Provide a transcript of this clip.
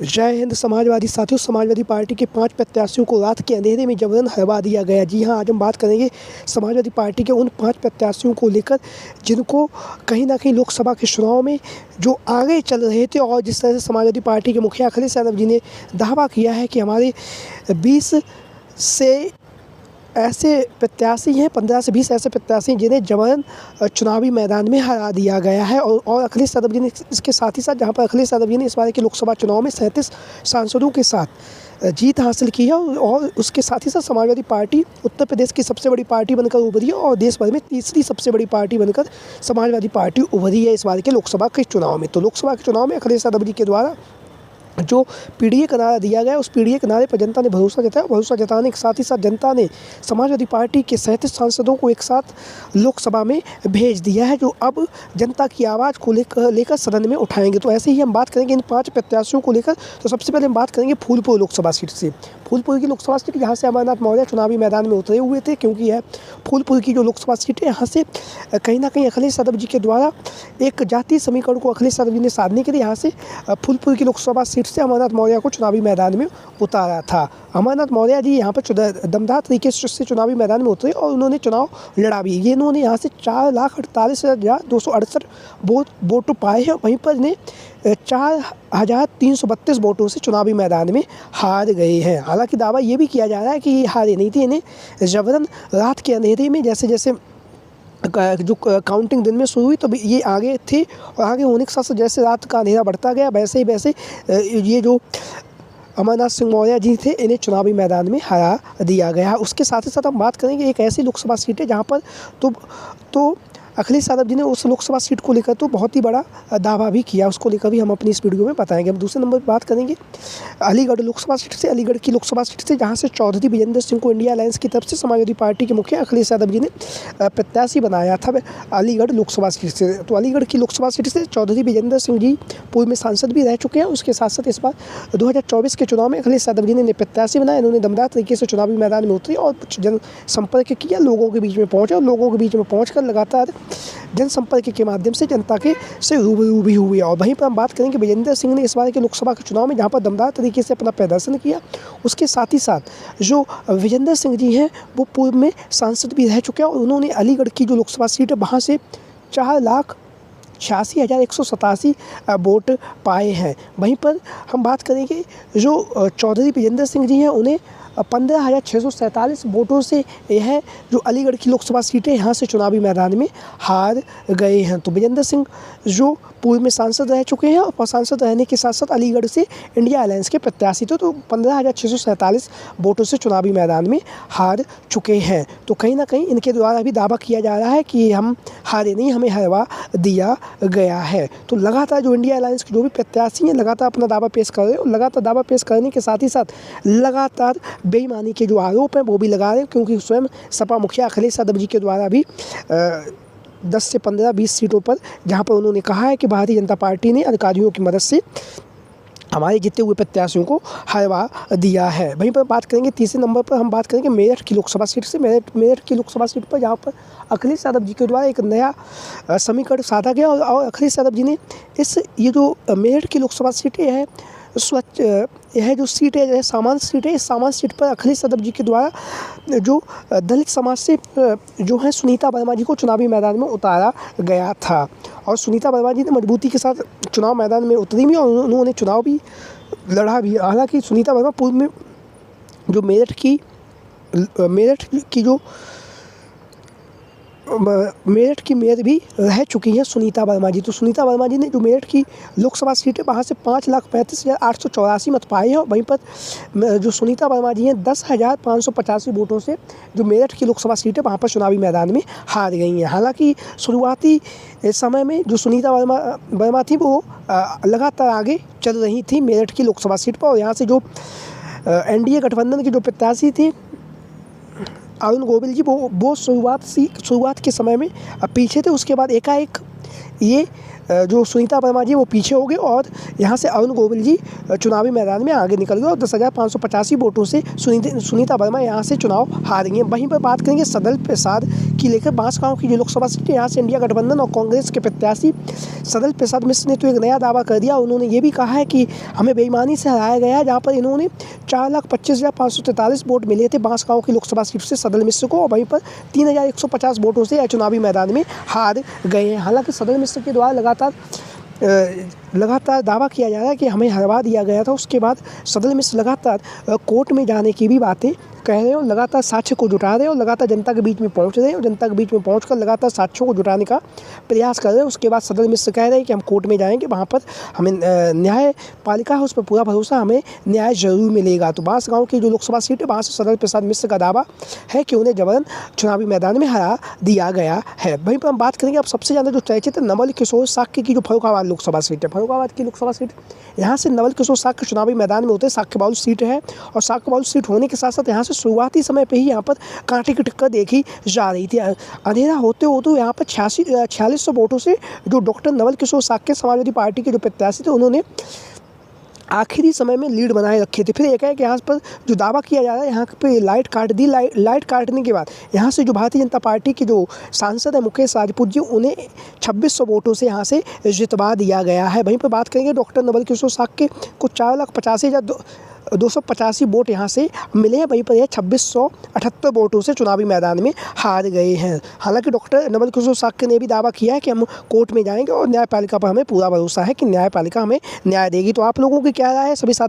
जय हिंद समाजवादी साथियों। समाजवादी पार्टी के 5 प्रत्याशियों को रात के अंधेरे में जबरन हरवा दिया गया। जी हां, आज हम बात करेंगे समाजवादी पार्टी के उन 5 प्रत्याशियों को लेकर जिनको कहीं ना कहीं लोकसभा के चुनाव में जो आगे चल रहे थे, और जिस तरह से समाजवादी पार्टी के मुखिया अखिलेश यादव जी ने दावा किया है कि हमारे 20 से ऐसे प्रत्याशी हैं, 15 से 20 ऐसे प्रत्याशी जिन्हें जबरन चुनावी मैदान में हरा दिया गया है। और अखिलेश यादव जी ने इसके साथ ही साथ, जहां पर अखिलेश यादव जी ने इस बार के लोकसभा चुनाव में 37 सांसदों के साथ जीत हासिल की है, और उसके साथ ही साथ समाजवादी पार्टी उत्तर प्रदेश की सबसे बड़ी पार्टी बनकर उभरी है और देश भर में तीसरी सबसे बड़ी पार्टी बनकर समाजवादी पार्टी उभरी है इस बार के लोकसभा के चुनाव में। तो लोकसभा के चुनाव में अखिलेश यादव जी के द्वारा जो पीडीए का नारा दिया गया, उस पीडीए के नारे पर जनता ने भरोसा जताया। भरोसा जताने के साथ ही साथ जनता ने समाजवादी पार्टी के 37 सांसदों को एक साथ लोकसभा में भेज दिया है, जो अब जनता की आवाज़ को लेकर सदन में उठाएंगे। तो ऐसे ही हम बात करेंगे इन 5 प्रत्याशियों को लेकर। तो सबसे पहले हम बात करेंगे फूलपुर लोकसभा सीट से। फूलपुर की लोकसभा सीट, यहाँ से अमरनाथ मौर्य चुनावी मैदान में उतरे हुए थे, क्योंकि यह फूलपुर की जो लोकसभा सीट है, यहाँ से कहीं ना कहीं अखिलेश यादव जी के द्वारा एक जातीय समीकरण को अखिलेश यादव जी ने साधने के लिए यहाँ से फूलपुर की लोकसभा सीट से अमरनाथ मौर्य को चुनावी मैदान में उतारा था। अमरनाथ मौर्य जी यहाँ पर दमदार तरीके से चुनावी मैदान में उतरे और उन्होंने चुनाव लड़ा भी। ये इन्होंने यहाँ से 4,48,268 वोट पाए हैं। वहीं पर इन्हें 4,332 वोटों से चुनावी मैदान में हार गए हैं। हालांकि दावा ये भी किया जा रहा है कि ये हारे नहीं थे, इन्हें जबरन रात के अंधेरे में जैसे जैसे जो काउंटिंग दिन में शुरू हुई, तो ये आगे थे, और आगे होने के साथ साथ जैसे रात का अंधेरा बढ़ता गया, वैसे ये जो अमरनाथ सिंह मौर्य जी थे, इन्हें चुनावी मैदान में हरा दिया गया। उसके साथ ही साथ हम बात करेंगे एक ऐसी लोकसभा सीट है जहाँ पर तो अखिलेश यादव जी ने उस लोकसभा सीट को लेकर तो बहुत ही बड़ा दावा भी किया, उसको लेकर भी हम अपनी इस वीडियो में बताएंगे। हम दूसरे नंबर पर बात करेंगे अलीगढ़ लोकसभा सीट से। अलीगढ़ की लोकसभा सीट से, जहां से चौधरी विजेंद्र सिंह को इंडिया अलायंस की तरफ से समाजवादी पार्टी के मुखिया अखिलेश यादव जी ने प्रत्याशी बनाया था अलीगढ़ लोकसभा सीट से। तो अलीगढ़ की लोकसभा सीट से चौधरी विजेंद्र सिंह जी पूर्व में सांसद भी रह चुके हैं। उसके साथ साथ इस बार 2024 के चुनाव में अखिलेश यादव जी ने प्रत्याशी बनाया। इन्होंने दमदार तरीके से चुनावी मैदान में उतरी और जनसंपर्क किया, लोगों के बीच में पहुँचे, और लोगों के बीच में पहुँच कर लगातार जनसंपर्क के माध्यम से जनता के से रूबरू भी हुए। और वहीं पर हम बात करेंगे विजेंद्र सिंह ने इस बार के लोकसभा के चुनाव में जहां पर दमदार तरीके से अपना प्रदर्शन किया। उसके साथ ही साथ जो विजेंद्र सिंह जी हैं, वो पूर्व में सांसद भी रह चुके हैं, और उन्होंने अलीगढ़ की जो लोकसभा सीट है, वहाँ से 4,86,187 वोट पाए हैं। वहीं पर हम बात करेंगे जो चौधरी विजेंद्र सिंह जी हैं, उन्हें 15,647 वोटों से यह जो अलीगढ़ की लोकसभा सीट है, यहाँ से चुनावी मैदान में हार गए हैं। तो विजेंद्र सिंह जो पूर्व में सांसद रह चुके हैं, और सांसद रहने के साथ साथ अलीगढ़ से इंडिया अलायंस के प्रत्याशी थे, तो 15,647 वोटों से चुनावी मैदान में हार चुके हैं। तो कहीं ना कहीं इनके द्वारा भी दावा किया जा रहा है कि हम हारे नहीं, हमें हरवा दिया गया है। तो लगातार जो इंडिया अलायंस के जो भी प्रत्याशी हैं, लगातार अपना दावा पेश कर रहे हैं, और लगातार दावा पेश करने के साथ ही साथ लगातार बेईमानी के जो आरोप हैं वो भी लगा रहे हैं, क्योंकि स्वयं सपा मुखिया अखिलेश यादव जी के द्वारा भी 10 से 15-20 सीटों पर, जहां पर उन्होंने कहा है कि भारतीय जनता पार्टी ने अधिकारियों की मदद से हमारे जीते हुए प्रत्याशियों को हरवा दिया है। वहीं पर बात करेंगे तीसरे नंबर पर, हम बात करेंगे मेरठ की लोकसभा सीट से। मेरठ की लोकसभा सीट पर, जहाँ पर अखिलेश यादव जी के द्वारा एक नया समीकरण साधा गया, और अखिलेश यादव जी ने ये जो मेरठ की लोकसभा सीट है, यह जो सीट है, यह सामान्य सीट है। इस सामान्य सीट पर अखिलेश यादव जी के द्वारा जो दलित समाज से जो है सुनीता वर्मा जी को चुनावी मैदान में उतारा गया था, और सुनीता वर्मा जी ने मजबूती के साथ चुनाव मैदान में उतरी भी, और उन्होंने चुनाव भी लड़ा भी। हालांकि सुनीता वर्मा पूर्व में जो मेरठ की मेयर भी रह चुकी हैं सुनीता वर्मा जी। तो सुनीता वर्मा जी ने जो मेरठ की लोकसभा सीट है, वहाँ से 5,35,884 मत पाए हैं। वहीं पर जो सुनीता वर्मा जी हैं, 10,585 वोटों से जो मेरठ की लोकसभा सीट है, वहाँ पर चुनावी मैदान में हार गई हैं। हालांकि शुरुआती समय में जो सुनीता वर्मा थी, वो लगातार आगे चल रही थी मेरठ की लोकसभा सीट पर, और यहाँ से जो एनडीए गठबंधन के जो प्रत्याशी थे अरुण गोविल जी, वो शुरुआत के समय में पीछे थे। उसके बाद एकाएक ये जो सुनीता वर्मा जी वो पीछे हो गए और यहाँ से अरुण गोविल जी चुनावी मैदान में आगे निकल गए और 10,585 वोटों से सुनीता वर्मा यहाँ से चुनाव हार गई हैं। वहीं पर बात करेंगे सदल प्रसाद की लेकर बांसगांव की जो लोकसभा सीट है, यहाँ से इंडिया गठबंधन और कांग्रेस के प्रत्याशी सदल प्रसाद मिश्र ने तो एक नया दावा कर दिया। उन्होंने ये भी कहा है कि हमें बेईमानी से हराया गया है, जहाँ पर इन्होंने 4,25,543 वोट मिले थे बांसगांव की लोकसभा सीट से सदल मिश्र को, और वहीं पर 3,150 वोटों से चुनावी मैदान में हार गए हैं। हालांकि सदल मिश्र के द्वारा लगातार दावा किया जा रहा है कि हमें हरवा दिया गया था। उसके बाद सदल मिश्र लगातार कोर्ट में जाने की भी बातें कह रहे हैं और लगातार साक्ष्य को जुटा रहे हैं और लगातार जनता के बीच में पहुंच रहे हैं और जनता के बीच में पहुंचकर लगातार साक्ष्यों को जुटाने का प्रयास कर रहे हैं। उसके बाद सदल मिश्र कह रहे हैं कि हम कोर्ट में जाएंगे, वहाँ पर हमें न्यायपालिका है उस पर पूरा भरोसा, हमें न्याय जरूर मिलेगा। तो बांसगांव की जो लोकसभा सीट है, वहाँ से सदल प्रसाद मिश्र का दावा है कि उन्हें जबरन चुनावी मैदान में हरा दिया गया है। वहीं पर हम बात करेंगे अब सबसे ज़्यादा जो चर्चित नवल किशोर साक्य की जो फर्रुखाबाद लोकसभा सीट है, फर्रुखाबाद की लोकसभा सीट, यहाँ से नवल किशोर साक्य चुनावी मैदान में होते हैं। साक्यबाउल सीट है और साक्यबाउल सीट होने के साथ साथ यहाँ से शुरुआती समय पे ही यहाँ पर कांटे की टक्कर देखी जा रही थी। अंधेरा होते होते यहाँ पर 4600 वोटों से जो डॉक्टर नवल किशोर साक्य समाजवादी पार्टी के जो प्रत्याशी थे, उन्होंने आखिरी समय में लीड बनाए रखे थे। फिर एक है कि यहाँ पर जो दावा किया जा रहा है, यहाँ पे लाइट काट दी। लाइट काटने के बाद यहाँ से जो भारतीय जनता पार्टी के जो सांसद है मुकेश राजपूत जी, उन्हें 2600 वोटों से यहाँ से जितवा दिया गया है। वहीं पर बात करेंगे डॉक्टर नवल किशोर साक्य को 4,85,285 वोट यहाँ से मिले हैं। वहीं पर यह 2678 वोटों से चुनावी मैदान में हार गए हैं। हालांकि डॉक्टर नवल किशोर साक्य ने भी दावा किया है कि हम कोर्ट में जाएंगे और न्यायपालिका पर हमें पूरा भरोसा है कि न्यायपालिका हमें न्याय देगी। तो आप लोगों की क्या राय है? सभी साथ